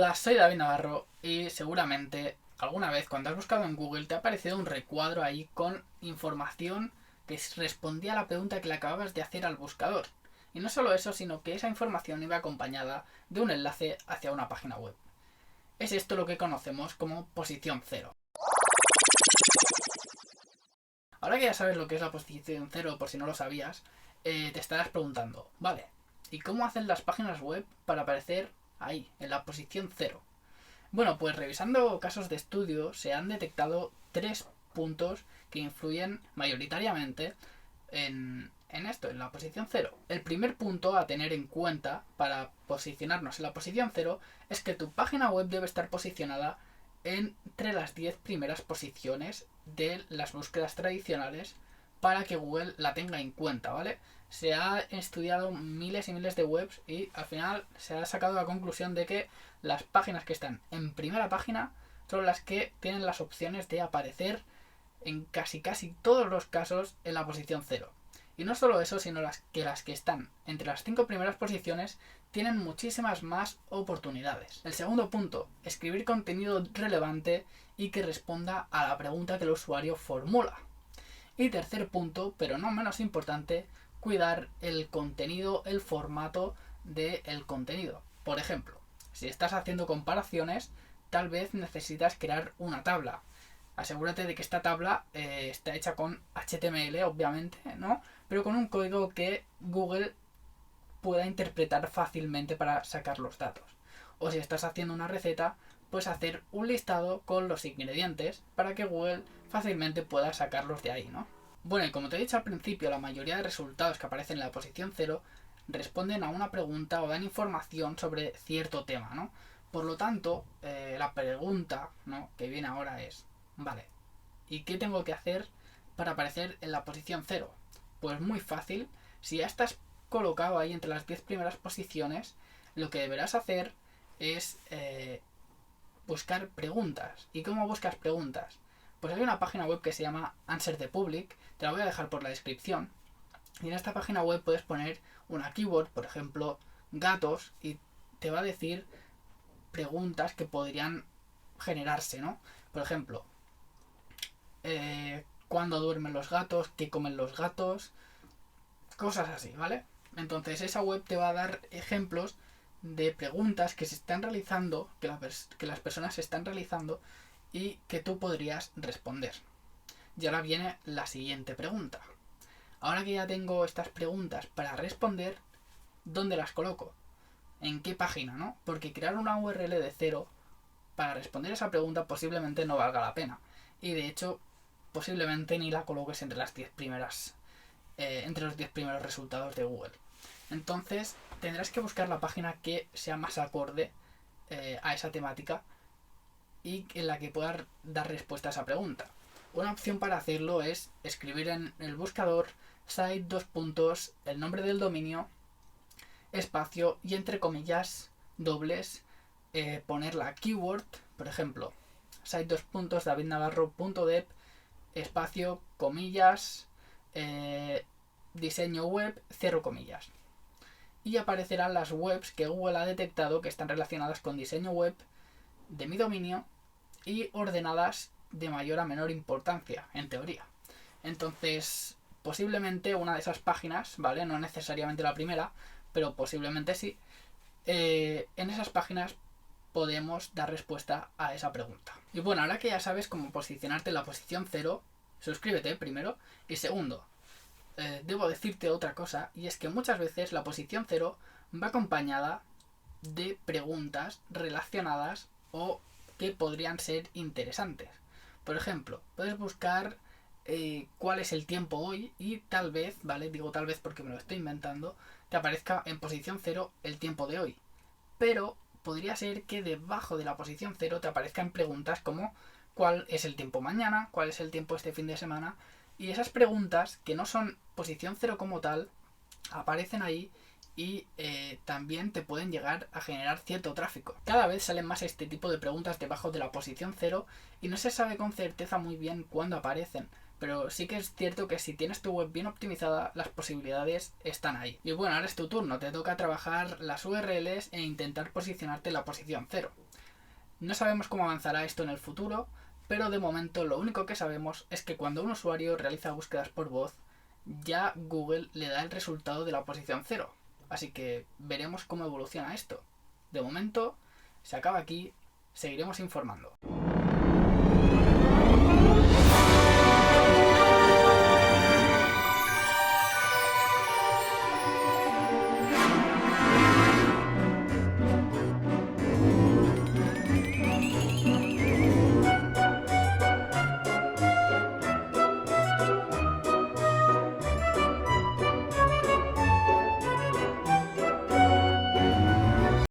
Hola, soy David Navarro y seguramente alguna vez cuando has buscado en Google te ha aparecido un recuadro ahí con información que respondía a la pregunta que le acababas de hacer al buscador. Y no solo eso, sino que esa información iba acompañada de un enlace hacia una página web. Es esto lo que conocemos como posición cero. Ahora que ya sabes lo que es la posición cero, por si no lo sabías, te estarás preguntando, vale, ¿y cómo hacen las páginas web para aparecer ahí, en la posición cero? Bueno, pues revisando casos de estudio se han detectado tres puntos que influyen mayoritariamente en esto, en la posición cero. El primer punto a tener en cuenta para posicionarnos en la posición cero es que tu página web debe estar posicionada entre las 10 primeras posiciones de las búsquedas tradicionales para que Google la tenga en cuenta, ¿vale? Se ha estudiado miles y miles de webs y al final se ha sacado la conclusión de que las páginas que están en primera página son las que tienen las opciones de aparecer en casi todos los casos en la posición cero. Y no solo eso, sino las que están entre las 5 primeras posiciones tienen muchísimas más oportunidades. El segundo punto, escribir contenido relevante y que responda a la pregunta que el usuario formula. Y tercer punto, pero no menos importante, cuidar el contenido, el formato del contenido. Por ejemplo, si estás haciendo comparaciones, tal vez necesitas crear una tabla. Asegúrate de que esta tabla está hecha con HTML, obviamente, ¿no? Pero con un código que Google pueda interpretar fácilmente para sacar los datos. O si estás haciendo una receta, pues hacer un listado con los ingredientes para que Google fácilmente pueda sacarlos de ahí, ¿no? Bueno, y como te he dicho al principio, la mayoría de resultados que aparecen en la posición cero responden a una pregunta o dan información sobre cierto tema, ¿no? Por lo tanto, la pregunta, ¿no?, que viene ahora es, vale, ¿y qué tengo que hacer para aparecer en la posición cero? Pues muy fácil, si ya estás colocado ahí entre las 10 primeras posiciones, lo que deberás hacer es buscar preguntas. ¿Y cómo buscas preguntas? Pues hay una página web que se llama Answer the Public, te la voy a dejar por la descripción. Y en esta página web puedes poner una keyword, por ejemplo, gatos, y te va a decir preguntas que podrían generarse, ¿no? Por ejemplo, ¿cuándo duermen los gatos? ¿Qué comen los gatos? Cosas así, ¿vale? Entonces esa web te va a dar ejemplos de preguntas que se están realizando, que las personas se están realizando y que tú podrías responder. Y ahora viene la siguiente pregunta. Ahora que ya tengo estas preguntas para responder, ¿dónde las coloco? ¿En qué página, no? Porque crear una URL de cero para responder esa pregunta posiblemente no valga la pena. Y de hecho, posiblemente ni la coloques entre las 10 primeras, entre los 10 primeros resultados de Google. Entonces, tendrás que buscar la página que sea más acorde a esa temática y en la que pueda dar respuesta a esa pregunta. Una opción para hacerlo es escribir en el buscador site el nombre del dominio, espacio y entre comillas dobles poner la keyword, por ejemplo, site davidnavarro.dev, espacio, comillas, diseño web, cierro comillas. Y aparecerán las webs que Google ha detectado que están relacionadas con diseño web de mi dominio y ordenadas de mayor a menor importancia, en teoría. Entonces, posiblemente una de esas páginas, ¿vale? No necesariamente la primera, pero posiblemente sí. En esas páginas podemos dar respuesta a esa pregunta. Y bueno, ahora que ya sabes cómo posicionarte en la posición cero, suscríbete primero. Y segundo, debo decirte otra cosa, y es que muchas veces la posición cero va acompañada de preguntas relacionadas o que podrían ser interesantes. Por ejemplo, puedes buscar cuál es el tiempo hoy y tal vez, ¿vale? Digo tal vez porque me lo estoy inventando, te aparezca en posición cero el tiempo de hoy. Pero podría ser que debajo de la posición cero te aparezcan preguntas como ¿cuál es el tiempo mañana? ¿Cuál es el tiempo este fin de semana? Y esas preguntas, que no son posición cero como tal, aparecen ahí y también te pueden llegar a generar cierto tráfico. Cada vez salen más este tipo de preguntas debajo de la posición cero y no se sabe con certeza muy bien cuándo aparecen. Pero sí que es cierto que si tienes tu web bien optimizada, las posibilidades están ahí. Y bueno, ahora es tu turno, te toca trabajar las URLs e intentar posicionarte en la posición cero. No sabemos cómo avanzará esto en el futuro, pero de momento lo único que sabemos es que cuando un usuario realiza búsquedas por voz, ya Google le da el resultado de la posición 0. Así que veremos cómo evoluciona esto. De momento, se acaba aquí, seguiremos informando.